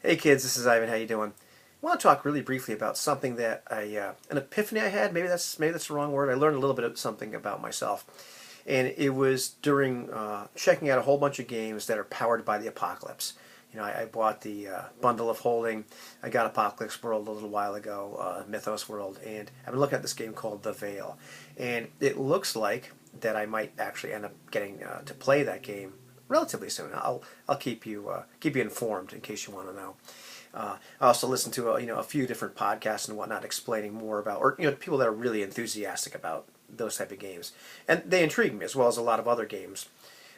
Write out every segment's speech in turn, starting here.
Hey kids, this is Ivan. How you doing? I want to talk really briefly about something that an epiphany I had. Maybe that's the wrong word. I learned a little bit of something about myself, and it was during checking out a whole bunch of games that are powered by the apocalypse. I bought the bundle of holding. I got Apocalypse World a little while ago, Mythos World, and I've been looking at this game called The Veil, and it looks like that I might actually end up getting to play that game relatively soon. I'll keep you informed in case you want to know. I also listen to a few different podcasts and whatnot explaining more about, or people that are really enthusiastic about those type of games, and they intrigue me as well as a lot of other games.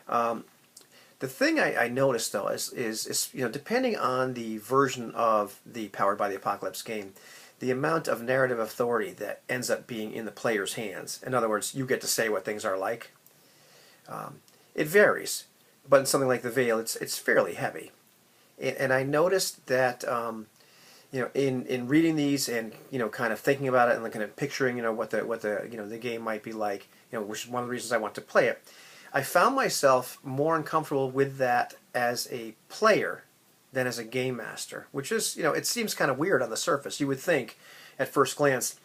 The thing I noticed though is depending on the version of the Powered by the Apocalypse game, the amount of narrative authority that ends up being in the player's hands. In other words, you get to say what things are like. It varies, but in something like The Veil, it's fairly heavy. And I noticed that in reading these and kind of thinking about it and kind of picturing what the game might be like, which is one of the reasons I want to play it. I found myself more uncomfortable with that as a player than as a game master, which is it seems kind of weird on the surface. You would think at first glance,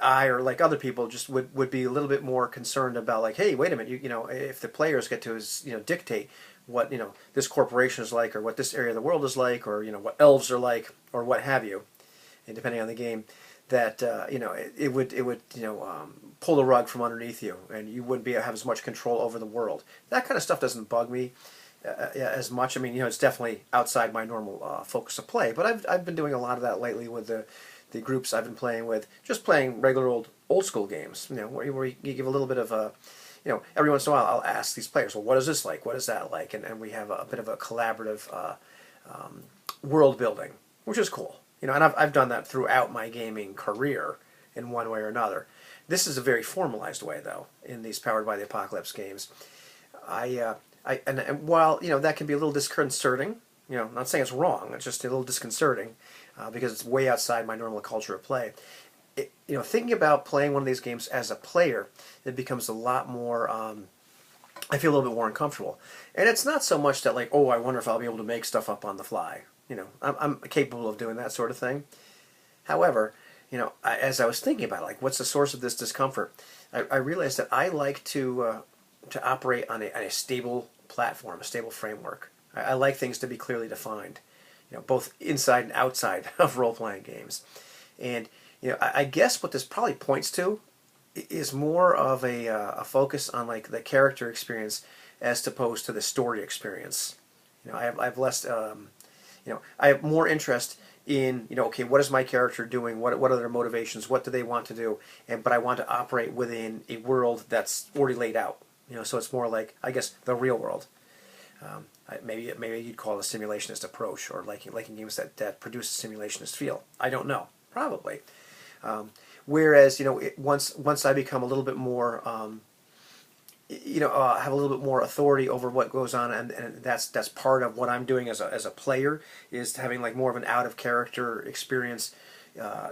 I or like other people just would be a little bit more concerned about, like, hey, wait a minute, if the players get to dictate what this corporation is like, or what this area of the world is like, or what elves are like, or what have you, and depending on the game, that it would pull the rug from underneath you, and you wouldn't have as much control over the world. That kind of stuff doesn't bug me as much. I mean, it's definitely outside my normal focus of play, but I've been doing a lot of that lately with the groups I've been playing with, just playing regular old school games, where you give a little bit of a, every once in a while I'll ask these players, well, what is this like? What is that like? And we have a bit of a collaborative world building, which is cool. And I've done that throughout my gaming career in one way or another. This is a very formalized way, though, in these Powered by the Apocalypse games. And while that can be a little disconcerting, I'm not saying it's wrong. It's just a little disconcerting because it's way outside my normal culture of play. Thinking about playing one of these games as a player, it becomes a lot more. I feel a little bit more uncomfortable, and it's not so much that, like, oh, I wonder if I'll be able to make stuff up on the fly. I'm capable of doing that sort of thing. However, as I was thinking about it, like, what's the source of this discomfort, I realized that I like to operate on a stable platform, a stable framework. I like things to be clearly defined, both inside and outside of role-playing games. And I guess what this probably points to is more of a focus on, like, the character experience as opposed to the story experience. I've less, I have more interest in, okay, what is my character doing? What are their motivations? What do they want to do? But I want to operate within a world that's already laid out. So it's more like, I guess, the real world. Maybe you'd call it a simulationist approach, or liking games that produce a simulationist feel. I don't know. Probably. Whereas once I become a little bit more have a little bit more authority over what goes on, and that's part of what I'm doing as a player, is having, like, more of an out of character experience,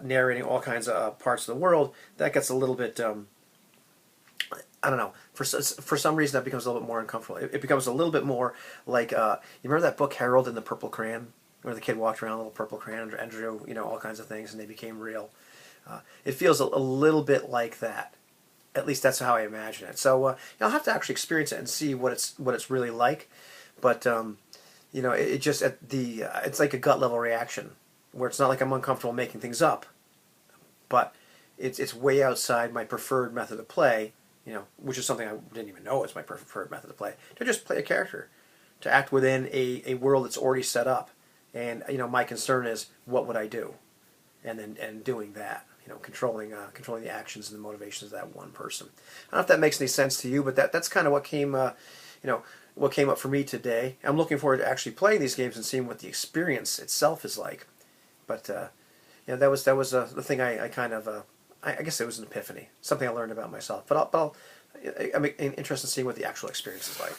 narrating all kinds of parts of the world. That gets a little bit I don't know. For some reason, that becomes a little bit more uncomfortable. It becomes a little bit more like, you remember that book Harold and the Purple Crayon, where the kid walked around with a little purple crayon and drew all kinds of things, and they became real. It feels a little bit like that. At least that's how I imagine it. So I'll have to actually experience it and see what it's really like. But it just it's like a gut level reaction, where it's not like I'm uncomfortable making things up, but it's way outside my preferred method of play. Which is something I didn't even know was my preferred method of play, to just play a character, to act within a world that's already set up. And my concern is, what would I do, and doing that, controlling the actions and the motivations of that one person. I don't know if that makes any sense to you, but that's kind of what came what came up for me today. I'm looking forward to actually playing these games and seeing what the experience itself is like. But that was the thing I kind of I guess it was an epiphany, something I learned about myself. But I'm interested in seeing what the actual experience is like.